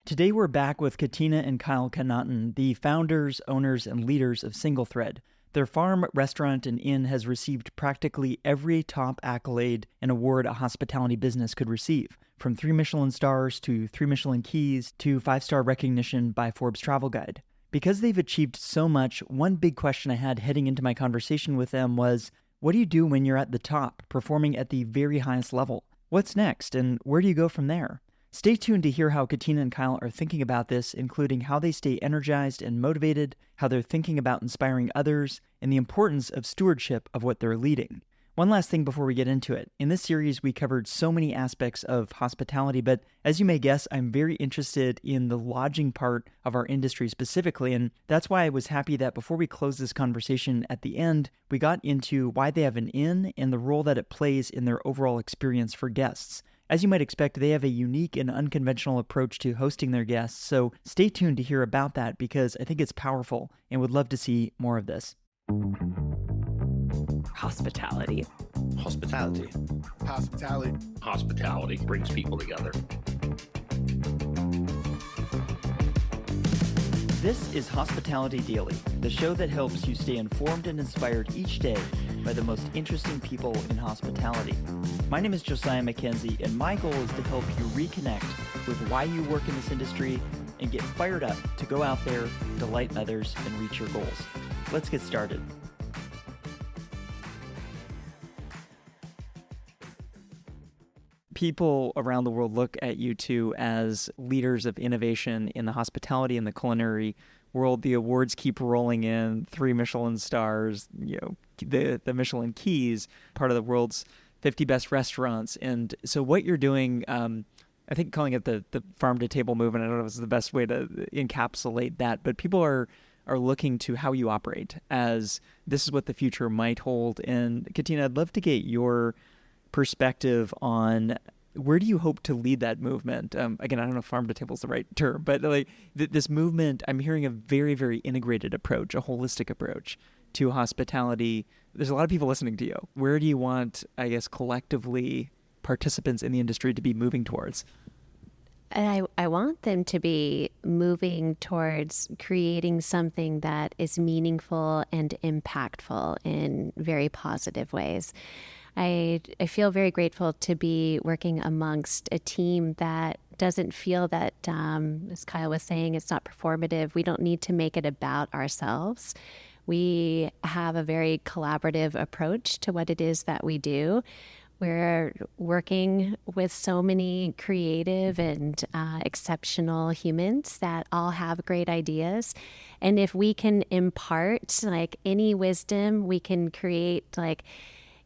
Today we're back with Katina and Kyle Connaughton, the founders, owners, and leaders of Single Thread. Their farm, restaurant, and inn has received practically every top accolade and award a hospitality business could receive, from 3 Michelin stars to 3 Michelin keys to 5-star recognition by Forbes Travel Guide. Because they've achieved so much, one big question I had heading into my conversation with them was, what do you do when you're at the top, performing at the very highest level? What's next, and where do you go from there? Stay tuned to hear how Katina and Kyle are thinking about this, including how they stay energized and motivated, how they're thinking about inspiring others, and the importance of stewardship of what they're leading. One last thing before we get into it. In this series, we covered so many aspects of hospitality, but as you may guess, I'm very interested in the lodging part of our industry specifically, and that's why I was happy that before we close this conversation at the end, we got into why they have an inn and the role that it plays in their overall experience for guests. As you might expect, they have a unique and unconventional approach to hosting their guests, so stay tuned to hear about that because I think it's powerful and would love to see more of this. Hospitality. Hospitality. Hospitality. Hospitality brings people together. This is Hospitality Daily, the show that helps you stay informed and inspired each day by the most interesting people in hospitality. My name is Josiah McKenzie, and my goal is to help you reconnect with why you work in this industry and get fired up to go out there, delight others, and reach your goals. Let's get started. People around the world look at you two as leaders of innovation in the hospitality and the culinary world. The awards keep rolling in, 3 Michelin stars, the Michelin keys, part of the world's 50 best restaurants. And so what you're doing, I think calling it the farm to table movement, I don't know if it's the best way to encapsulate that, but people are looking to how you operate as this is what the future might hold. And Katina, I'd love to get your perspective on where do you hope to lead that movement? Again, I don't know if farm to table is the right term, but like this movement, I'm hearing a very, very integrated approach, a holistic approach to hospitality. There's a lot of people listening to you. Where do you want, I guess, collectively participants in the industry to be moving towards? I want them to be moving towards creating something that is meaningful and impactful in very positive ways. I feel very grateful to be working amongst a team that doesn't feel that, as Kyle was saying, it's not performative. We don't need to make it about ourselves. We have a very collaborative approach to what it is that we do. We're working with so many creative and exceptional humans that all have great ideas. And if we can impart like any wisdom, we can create like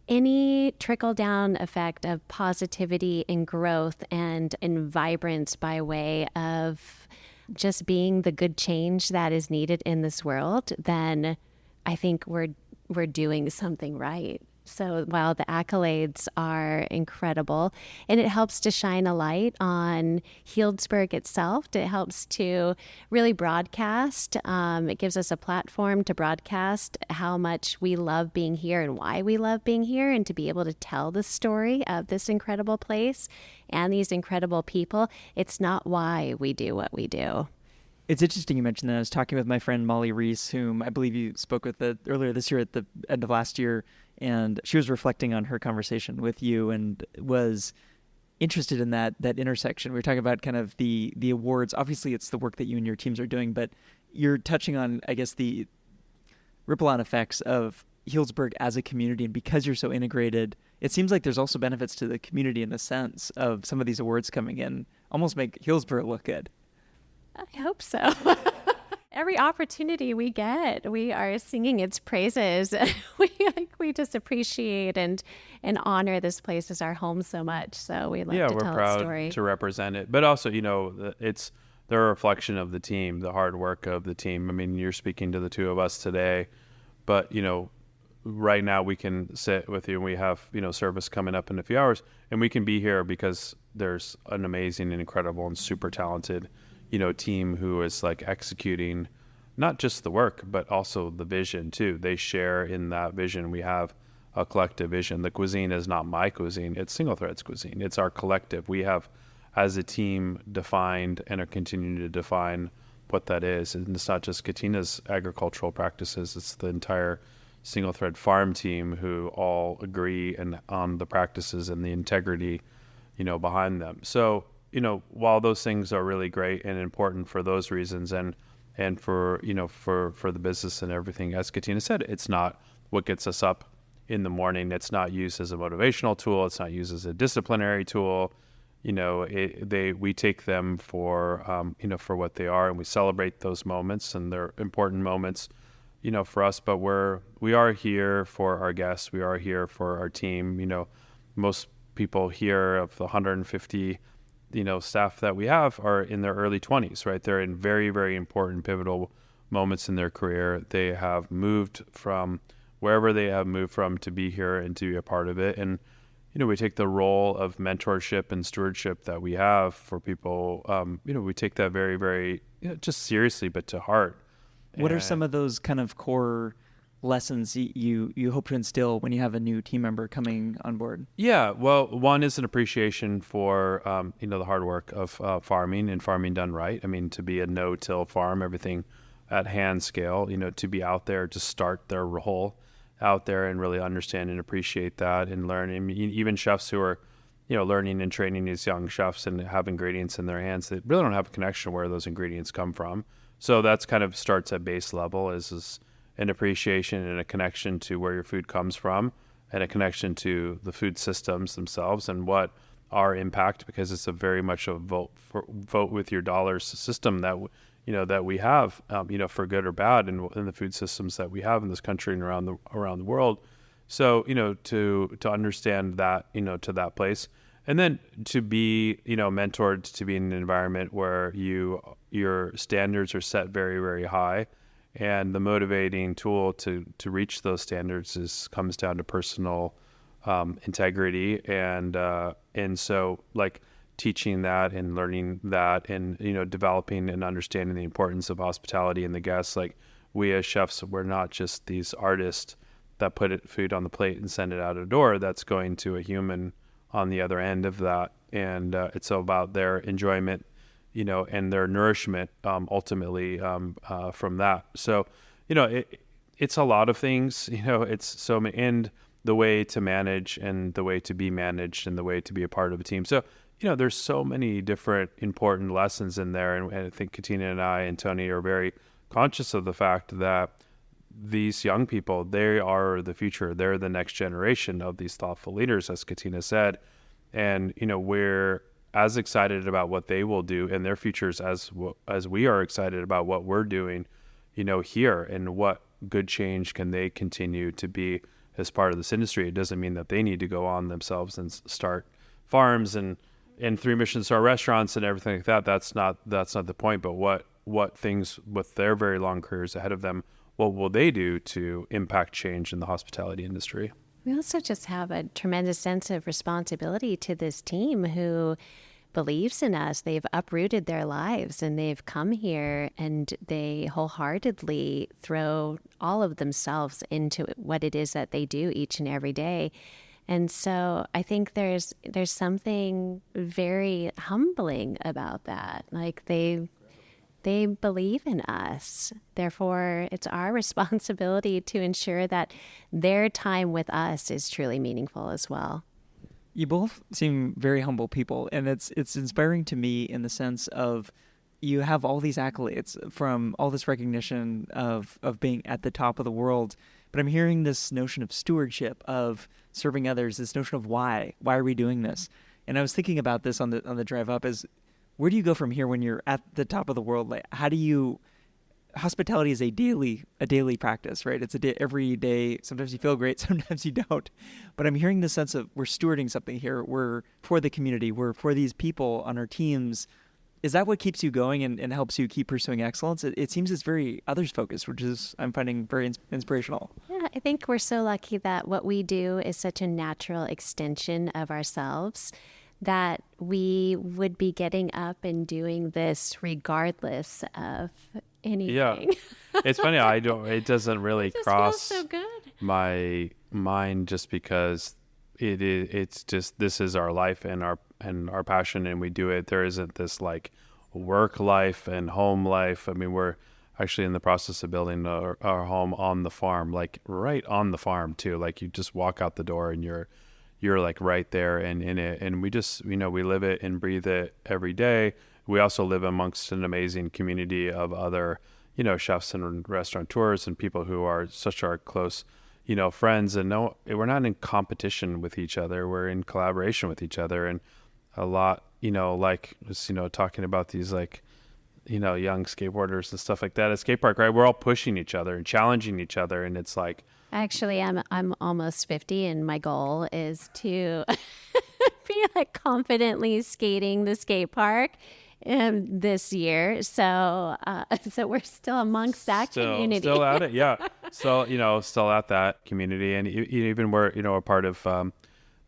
any trickle-down effect of positivity and growth and vibrance by way of just being the good change that is needed in this world, then I think we're doing something right. So while the accolades are incredible, and it helps to shine a light on Healdsburg itself, it helps to really broadcast. It gives us a platform to broadcast how much we love being here and why we love being here, and to be able to tell the story of this incredible place and these incredible people. It's not why we do what we do. It's interesting you mentioned that. I was talking with my friend Molly Reese, whom I believe you spoke with earlier this year at the end of last year, and she was reflecting on her conversation with you and was interested in that intersection. We were talking about kind of the awards. Obviously, it's the work that you and your teams are doing, but you're touching on, I guess, the ripple-out effects of Healdsburg as a community, and because you're so integrated, it seems like there's also benefits to the community in the sense of some of these awards coming in almost make Healdsburg look good. I hope so. Every opportunity we get, we are singing its praises. We just appreciate and honor this place as our home so much. So we love to tell its story. Yeah, we're proud to represent it. But also, it's the reflection of the team, the hard work of the team. I mean, you're speaking to the two of us today, but right now we can sit with you and we have, service coming up in a few hours, and we can be here because there's an amazing and incredible and super talented team who is like executing not just the work, but also the vision too. They share in that vision. We have a collective vision. The cuisine is not my cuisine. It's Single Thread's cuisine. It's our collective. We have as a team defined and are continuing to define what that is. And it's not just Katina's agricultural practices, it's the entire single thread farm team who all agree and on the practices and the integrity, behind them. So, while those things are really great and important for those reasons and for, for the business and everything, as Katina said, it's not what gets us up in the morning. It's not used as a motivational tool. It's not used as a disciplinary tool. We take them for, for what they are, and we celebrate those moments, and they're important moments, for us. But we are here for our guests. We are here for our team. Most people here of the 150, staff that we have are in their early 20s, right? They're in very, very important, pivotal moments in their career. They have moved from wherever they have moved from to be here and to be a part of it. And, we take the role of mentorship and stewardship that we have for people. We take that very, very just seriously, but to heart. What are some of those kind of core lessons you hope to instill when you have a new team member coming on board? Yeah, well, one is an appreciation for, the hard work of farming and farming done right. I mean, to be a no-till farm, everything at hand scale, to be out there to start their role out there and really understand and appreciate that and learn. I mean, even chefs who are, learning and training these young chefs and have ingredients in their hands, they really don't have a connection where those ingredients come from. So that's kind of starts at base level is an appreciation and a connection to where your food comes from and a connection to the food systems themselves and what our impact, because it's a very much a vote with your dollars system that that we have, for good or bad in the food systems that we have in this country and around the world. So, to understand that, to that place, and then to be, mentored to be in an environment where your standards are set very, very high, and the motivating tool to reach those standards comes down to personal integrity, and so like teaching that and learning that and developing and understanding the importance of hospitality and the guests. Like, we as chefs, we're not just these artists that put food on the plate and send it out a door. That's going to a human on the other end of that, and it's about their enjoyment, and their nourishment ultimately from that. So it's a lot of things. It's so many, and the way to manage and the way to be managed and the way to be a part of a team. So there's so many different important lessons in there. And I think Katina and I and Tony are very conscious of the fact that these young people, they are the future. They're the next generation of these thoughtful leaders, as Katina said. And, we're as excited about what they will do in their futures as we are excited about what we're doing, here, and what good change can they continue to be as part of this industry. It doesn't mean that they need to go on themselves and start farms and 3 Michelin-star restaurants and everything like that. That's not the point. But what things with their very long careers ahead of them, what will they do to impact change in the hospitality industry? We also just have a tremendous sense of responsibility to this team who believes in us. They've uprooted their lives and they've come here and they wholeheartedly throw all of themselves into what it is that they do each and every day. And so I think there's something very humbling about that. Like they believe in us. Therefore, it's our responsibility to ensure that their time with us is truly meaningful as well. You both seem very humble people, and it's inspiring to me in the sense of you have all these accolades from all this recognition of being at the top of the world. But I'm hearing this notion of stewardship, of serving others, this notion of why are we doing this? And I was thinking about this on the drive up as, where do you go from here when you're at the top of the world? Like, hospitality is a daily practice, right? It's every day. Sometimes you feel great, sometimes you don't. But I'm hearing the sense of we're stewarding something here. We're for the community. We're for these people on our teams. Is that what keeps you going and helps you keep pursuing excellence? It seems it's very others focused, which is I'm finding very inspirational. Yeah, I think we're so lucky that what we do is such a natural extension of ourselves that we would be getting up and doing this regardless of anything. Yeah, it's funny. It doesn't really it just cross feels so good. my mind just because it's just, this is our life and our passion, and we do it. There isn't this like work life and home life. I mean, we're actually in the process of building our home on the farm, like right on the farm too. Like you just walk out the door and you're like right there and in it. And we just, we live it and breathe it every day. We also live amongst an amazing community of other, chefs and restaurateurs and people who are such our close, friends. And no, we're not in competition with each other. We're in collaboration with each other. And a lot, like just, talking about these like, young skateboarders and stuff like that at skate park, right? We're all pushing each other and challenging each other. And it's like, Actually, I'm almost 50, and my goal is to be like confidently skating the skate park this year. So we're still amongst that community. Still at it, yeah. So still at that community, and even we're a part of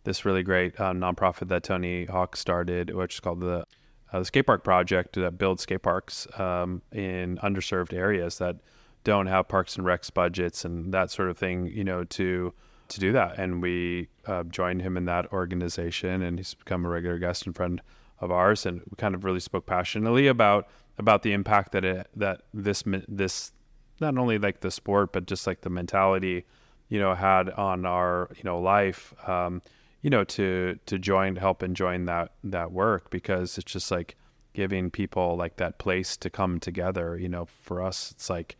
this really great nonprofit that Tony Hawk started, which is called the Skate Park Project, that builds skate parks in underserved areas that don't have parks and recs budgets and that sort of thing, to do that. And we joined him in that organization, and he's become a regular guest and friend of ours. And we kind of really spoke passionately about the impact that this not only like the sport, but just like the mentality, had on our, life, to help and join that work, because it's just like giving people like that place to come together. For us, it's like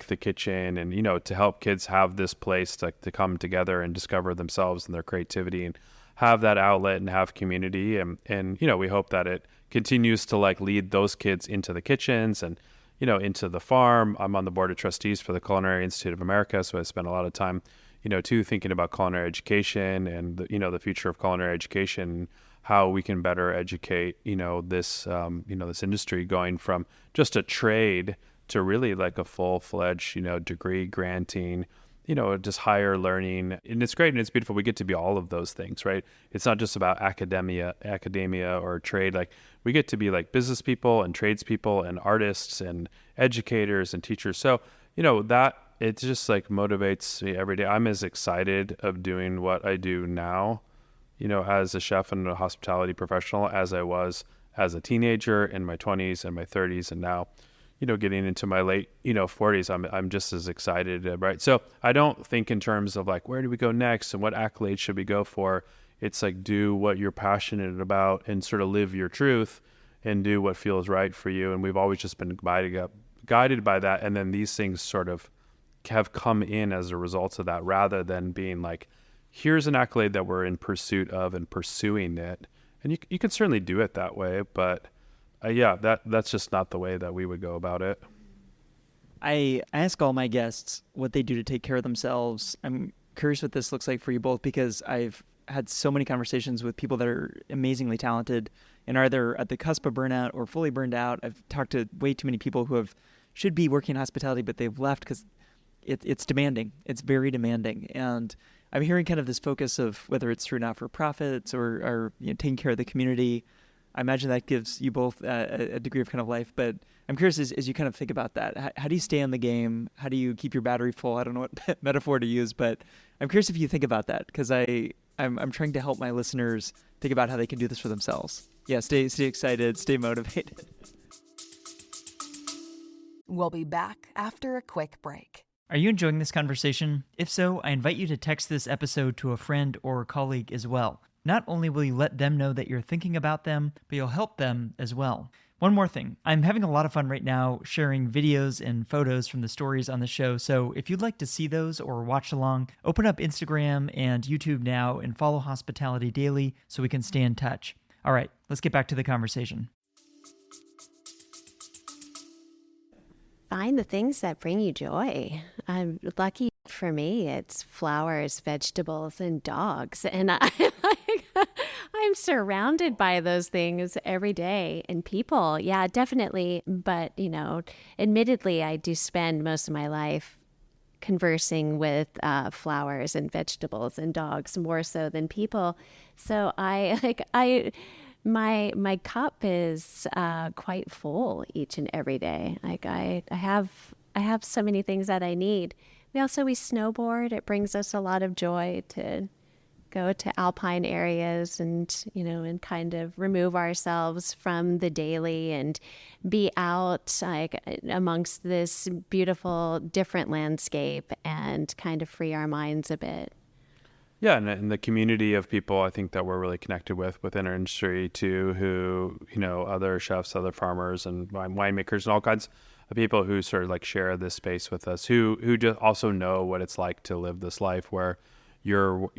the kitchen, and to help kids have this place to come together and discover themselves and their creativity and have that outlet and have community, and we hope that it continues to like lead those kids into the kitchens and into the farm. I'm on the board of trustees for the Culinary Institute of America, so I spend a lot of time too thinking about culinary education and the future of culinary education, how we can better educate this this industry, going from just a trade to really like a full-fledged, degree granting, just higher learning. And it's great and it's beautiful. We get to be all of those things, right? It's not just about academia or trade. Like we get to be like business people and tradespeople and artists and educators and teachers. So, that it just like motivates me every day. I'm as excited of doing what I do now, as a chef and a hospitality professional, as I was as a teenager in my 20s and my 30s, and now getting into my late, 40s, I'm just as excited, right? So I don't think in terms of like, where do we go next and what accolades should we go for? It's like, do what you're passionate about and sort of live your truth and do what feels right for you. And we've always just been guided by that. And then these things sort of have come in as a result of that, rather than being like, here's an accolade that we're in pursuit of and pursuing it. And you can certainly do it that way, but that's just not the way that we would go about it. I ask all my guests what they do to take care of themselves. I'm curious what this looks like for you both, because I've had so many conversations with people that are amazingly talented and are either at the cusp of burnout or fully burned out. I've talked to way too many people who should be working in hospitality, but they've left because it's demanding. It's very demanding. And I'm hearing kind of this focus of whether it's through not-for-profits or taking care of the community. I imagine that gives you both a degree of kind of life, but I'm curious as you kind of think about that, how do you stay in the game? How do you keep your battery full? I don't know what metaphor to use, but I'm curious if you think about that, because I'm trying to help my listeners think about how they can do this for themselves. Yeah, stay excited, stay motivated. We'll be back after a quick break. Are you enjoying this conversation? If so, I invite you to text this episode to a friend or a colleague as well. Not only will you let them know that you're thinking about them, but you'll help them as well. One more thing, I'm having a lot of fun right now sharing videos and photos from the stories on the show, so if you'd like to see those or watch along, open up Instagram and YouTube now and follow Hospitality Daily so we can stay in touch. All right, let's get back to the conversation. Find the things that bring you joy. I'm lucky. For me, it's flowers, vegetables, and dogs. And I'm surrounded by those things every day. And people, yeah, definitely. But, admittedly, I do spend most of my life conversing with flowers and vegetables and dogs more so than people. So my cup is quite full each and every day. Like I have so many things that I need. We snowboard. It brings us a lot of joy to go to alpine areas and, and kind of remove ourselves from the daily and be out like amongst this beautiful, different landscape and kind of free our minds a bit. Yeah, and the community of people I think that we're really connected with within our industry too, who, other chefs, other farmers and winemakers and all kinds of people who sort of like share this space with us, who just also know what it's like to live this life where you're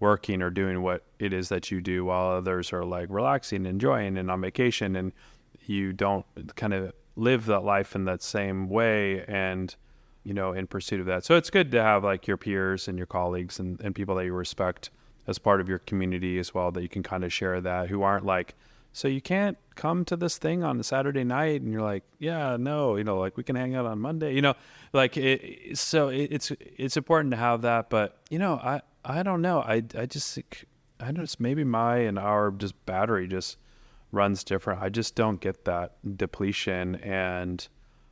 working or doing what it is that you do while others are like relaxing, enjoying and on vacation, and you don't kind of live that life in that same way and in pursuit of that. So it's good to have like your peers and your colleagues and people that you respect as part of your community as well, that you can kind of share that, who aren't like, so you can't come to this thing on a Saturday night, and you're like, yeah, no, like we can hang out on Monday, like so it's important to have that. But I don't know, I just maybe my and our just battery just runs different. I just don't get that depletion, and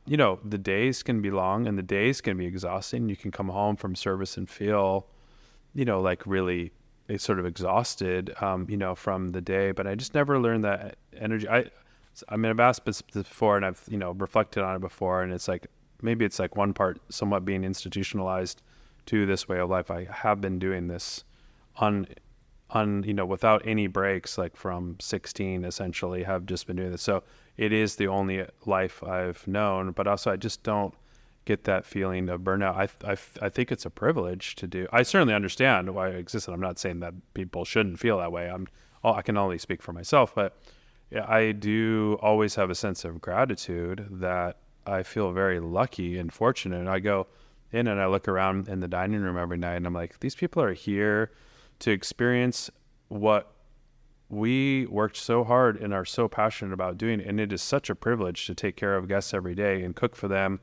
the days can be long and the days can be exhausting. You can come home from service and feel, like really sort of exhausted, from the day. But I just never learned that energy. I mean, I've asked this before and I've, reflected on it before. And it's like, maybe it's like one part somewhat being institutionalized to this way of life. I have been doing this without any breaks, like from 16 essentially, have just been doing this. So it is the only life I've known, but also I just don't get that feeling of burnout. I think it's a privilege to do. I certainly understand why it exists, and I'm not saying that people shouldn't feel that way. I can only speak for myself, but yeah, I do always have a sense of gratitude that I feel very lucky and fortunate. And I go in and I look around in the dining room every night and I'm like, these people are here to experience what we worked so hard and are so passionate about doing. And it is such a privilege to take care of guests every day and cook for them.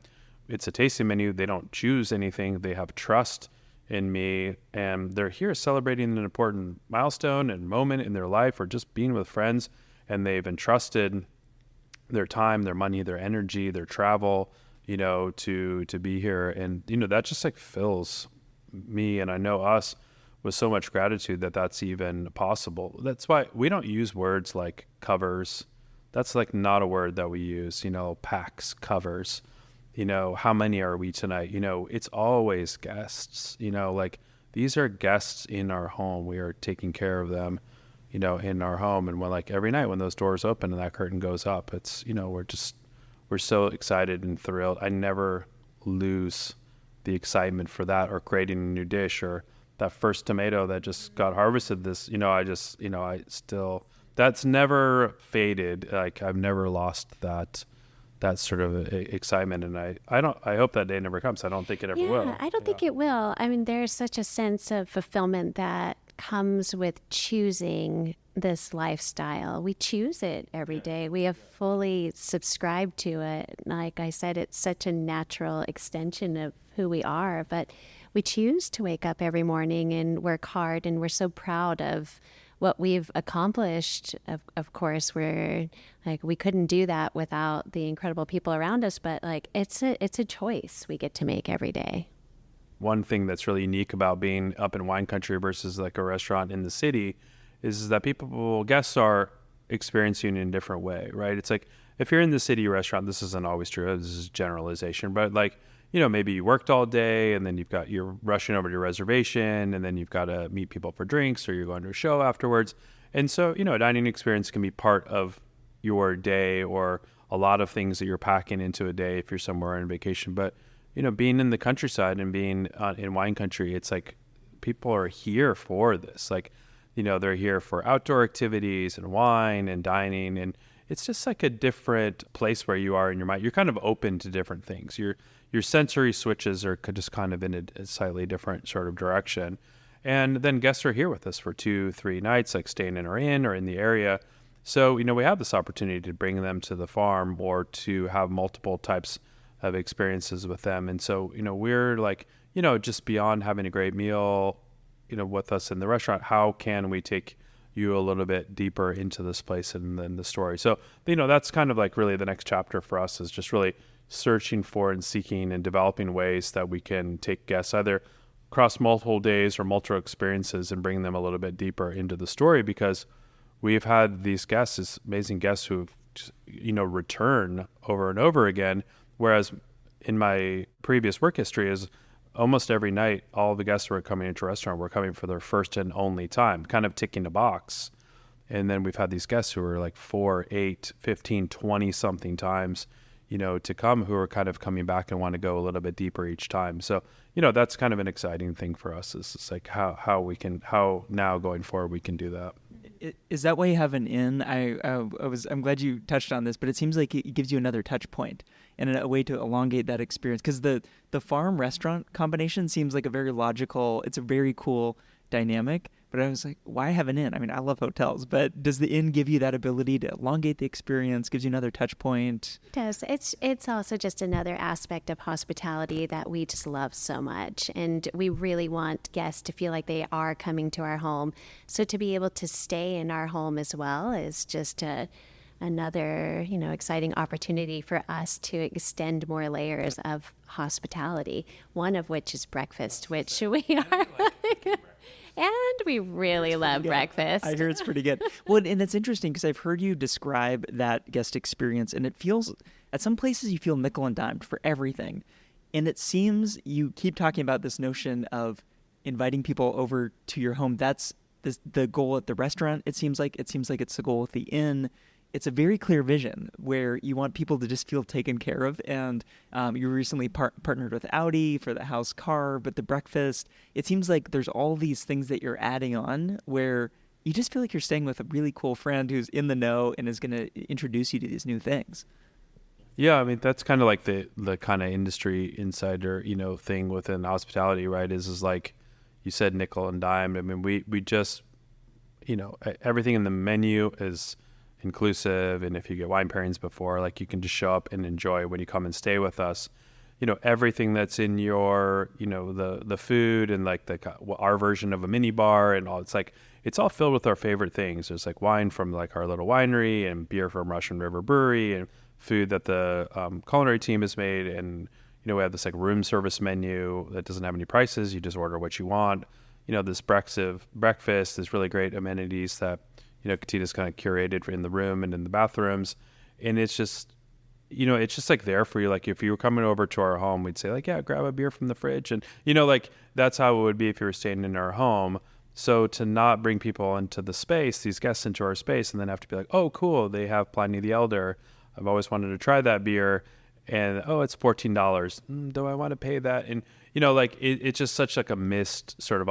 It's a tasting menu. They don't choose anything. They have trust in me, and they're here celebrating an important milestone and moment in their life, or just being with friends. And they've entrusted their time, their money, their energy, their travel, to be here. And, that just like fills me, and I know us, with so much gratitude that that's even possible. That's why we don't use words like covers. That's like not a word that we use, packs, covers, how many are we tonight? It's always guests, like these are guests in our home. We are taking care of them, in our home. And when like every night when those doors open and that curtain goes up, it's, we're so excited and thrilled. I never lose the excitement for that, or creating a new dish, or that first tomato that just got harvested that's never faded. Like I've never lost that sort of excitement. And I hope that day never comes. I don't think it ever will. I don't think it will. I mean, there's such a sense of fulfillment that comes with choosing this lifestyle. We choose it every day. We have fully subscribed to it. Like I said, it's such a natural extension of who we are, but we choose to wake up every morning and work hard, and we're so proud of what we've accomplished. Of course, we're like, we couldn't do that without the incredible people around us, but like it's a choice we get to make every day. One thing that's really unique about being up in wine country versus like a restaurant in the city is that guests are experiencing it in a different way, right? It's like if you're in the city restaurant, this isn't always true. This is generalization, but like, maybe you worked all day and then you're rushing over to your reservation, and then you've got to meet people for drinks, or you're going to a show afterwards. And so, a dining experience can be part of your day, or a lot of things that you're packing into a day if you're somewhere on vacation. But, being in the countryside and being in wine country, it's like people are here for this. Like, they're here for outdoor activities and wine and dining. And it's just like a different place where you are in your mind. You're kind of open to different things. Your sensory switches are just kind of in a slightly different sort of direction. And then guests are here with us for 2-3 nights, like staying in our inn or in the area. So, we have this opportunity to bring them to the farm, or to have multiple types of experiences with them. And so, we're like, just beyond having a great meal, with us in the restaurant, how can we take you a little bit deeper into this place and then the story? So, that's kind of like really the next chapter for us, is just really searching for and seeking and developing ways that we can take guests either across multiple days or multiple experiences and bring them a little bit deeper into the story, because we've had these guests, these amazing guests who've, return over and over again. Whereas in my previous work history is almost every night, all the guests who are coming into a restaurant were coming for their first and only time, kind of ticking a box. And then we've had these guests who are like 4, 8, 15, 20 something times, to come, who are kind of coming back and want to go a little bit deeper each time. So, that's kind of an exciting thing for us. Is it's like how now going forward we can do that. Is that why you have an inn? I'm glad you touched on this, but it seems like it gives you another touch point and a way to elongate that experience. Because the farm restaurant combination seems like a very logical. It's a very cool dynamic. But I was like, why have an inn? I mean, I love hotels, but does the inn give you that ability to elongate the experience? Gives you another touch point? It does. It's also just another aspect of hospitality that we just love so much. And we really want guests to feel like they are coming to our home. So to be able to stay in our home as well is just another, exciting opportunity for us to extend more layers of hospitality, one of which is breakfast, which we are and we really love breakfast. I hear it's pretty good. Well, and it's interesting because I've heard you describe that guest experience, and it feels, at some places you feel nickel and dimed for everything. And it seems you keep talking about this notion of inviting people over to your home. That's the goal at the restaurant. It seems like it's the goal at the inn. It's a very clear vision where you want people to just feel taken care of. And you recently partnered with Audi for the house car, but the breakfast, it seems like there's all these things that you're adding on where you just feel like you're staying with a really cool friend who's in the know and is going to introduce you to these new things. Yeah, I mean, that's kind of like the kind of industry insider, thing within hospitality, right? Is like you said, nickel and dime. I mean, we just, everything in the menu is inclusive, and if you get wine pairings before, like you can just show up and enjoy when you come and stay with us. Everything that's in your, the food and like our version of a mini bar and all. It's all filled with our favorite things. There's like wine from like our little winery and beer from Russian River Brewery and food that the culinary team has made. And we have this like room service menu that doesn't have any prices. You just order what you want. This breakfast, there's really great amenities that Katina's kind of curated in the room and in the bathrooms. And it's just, it's just like there for you. Like if you were coming over to our home, we'd say like, yeah, grab a beer from the fridge. And, like that's how it would be if you were staying in our home. So to not bring people into the space, these guests into our space, and then have to be like, oh, cool, they have Pliny the Elder. I've always wanted to try that beer. And, oh, it's $14. Do I want to pay that? And, it's just such like a missed sort of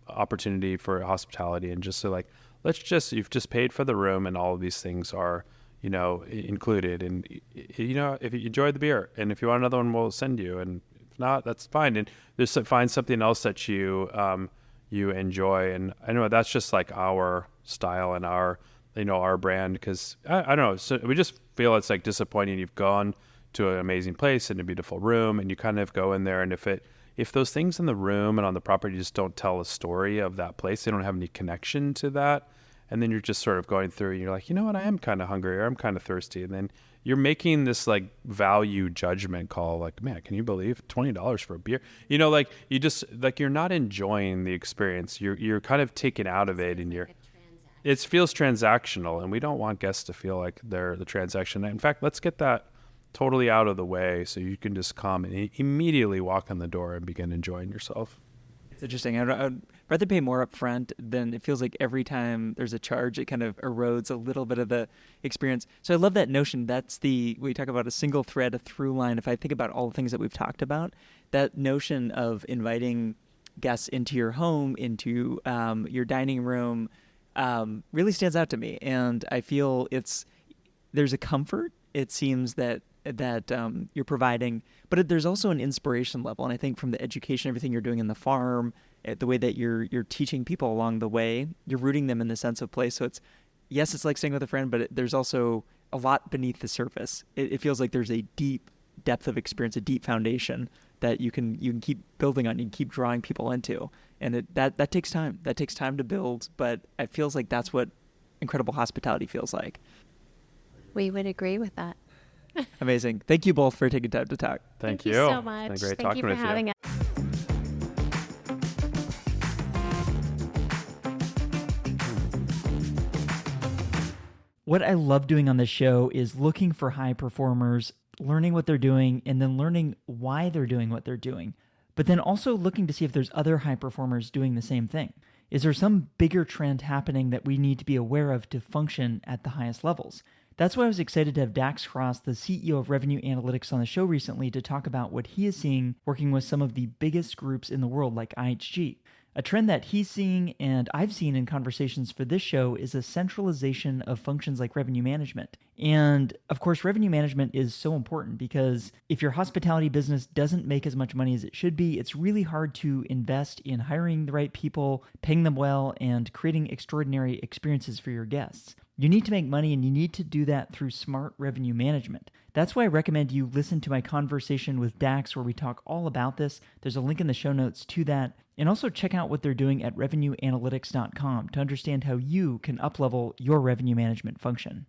opportunity for hospitality. And just so like, you've just paid for the room and all of these things are, included. And, if you enjoy the beer and if you want another one, we'll send you. And if not, that's fine. And just find something else that you enjoy. And I know that's just like our style and our brand. Cause I don't know. So we just feel it's like disappointing. You've gone to an amazing place and a beautiful room and you kind of go in there. And if those things in the room and on the property just don't tell a story of that place, they don't have any connection to that. And then you're just sort of going through and you're like, you know what, I am kind of hungry or I'm kind of thirsty. And then you're making this like value judgment call, like, man, can you believe $20 for a beer? Like you just like, you're not enjoying the experience. You're kind of taken out of it and it feels transactional, and we don't want guests to feel like they're the transaction. In fact, let's get that totally out of the way so you can just come and immediately walk in the door and begin enjoying yourself. It's interesting. I'd rather pay more up front than it feels like every time there's a charge, it kind of erodes a little bit of the experience. So I love that notion. We talk about a single thread, a through line. If I think about all the things that we've talked about, that notion of inviting guests into your home, into your dining room, really stands out to me. And I feel there's a comfort, it seems, that you're providing, but there's also an inspiration level. And I think from the education, everything you're doing in the farm, the way that you're teaching people along the way, you're rooting them in the sense of place. So it's like staying with a friend, but there's also a lot beneath the surface. It feels like there's a deep depth of experience, a deep foundation that you can keep building on, you can keep drawing people into. And that takes time. That takes time to build, but it feels like that's what incredible hospitality feels like. We would agree with that. Amazing. Thank you both for taking time to talk. Thank you so much. It's been great Thank talking you for with having you. us. What I love doing on this show is looking for high performers, learning what they're doing, and then learning why they're doing what they're doing. But then also looking to see if there's other high performers doing the same thing. Is there some bigger trend happening that we need to be aware of to function at the highest levels? That's why I was excited to have Dax Cross, the CEO of Revenue Analytics, on the show recently to talk about what he is seeing working with some of the biggest groups in the world like IHG. A trend that he's seeing and I've seen in conversations for this show is a centralization of functions like revenue management. And of course, revenue management is so important because if your hospitality business doesn't make as much money as it should be, it's really hard to invest in hiring the right people, paying them well, and creating extraordinary experiences for your guests. You need to make money, and you need to do that through smart revenue management. That's why I recommend you listen to my conversation with Dax where we talk all about this. There's a link in the show notes to that. And also check out what they're doing at revenueanalytics.com to understand how you can uplevel your revenue management function.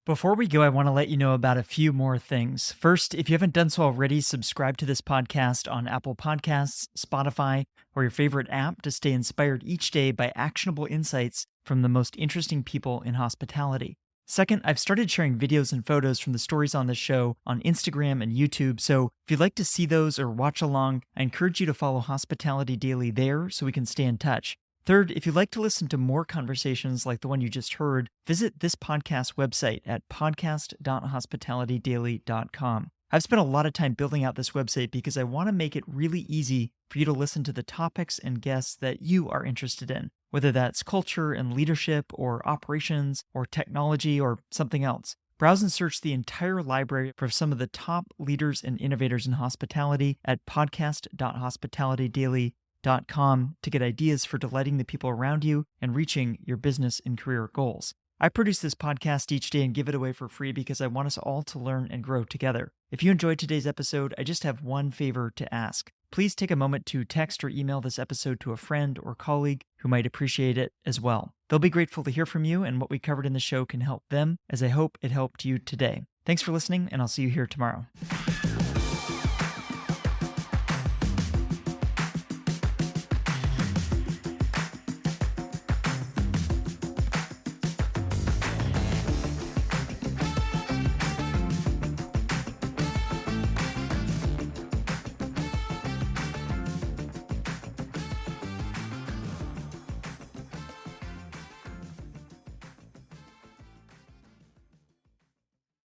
Before we go, I want to let you know about a few more things. First, if you haven't done so already, subscribe to this podcast on Apple Podcasts, Spotify, or your favorite app to stay inspired each day by actionable insights from the most interesting people in hospitality. Second, I've started sharing videos and photos from the stories on this show on Instagram and YouTube, so if you'd like to see those or watch along, I encourage you to follow Hospitality Daily there so we can stay in touch. Third, if you'd like to listen to more conversations like the one you just heard, visit this podcast website at podcast.hospitalitydaily.com. I've spent a lot of time building out this website because I want to make it really easy for you to listen to the topics and guests that you are interested in, whether that's culture and leadership or operations or technology or something else. Browse and search the entire library for some of the top leaders and innovators in hospitality at podcast.hospitalitydaily.com to get ideas for delighting the people around you and reaching your business and career goals. I produce this podcast each day and give it away for free because I want us all to learn and grow together. If you enjoyed today's episode, I just have one favor to ask. Please take a moment to text or email this episode to a friend or colleague who might appreciate it as well. They'll be grateful to hear from you, and what we covered in the show can help them, as I hope it helped you today. Thanks for listening, and I'll see you here tomorrow.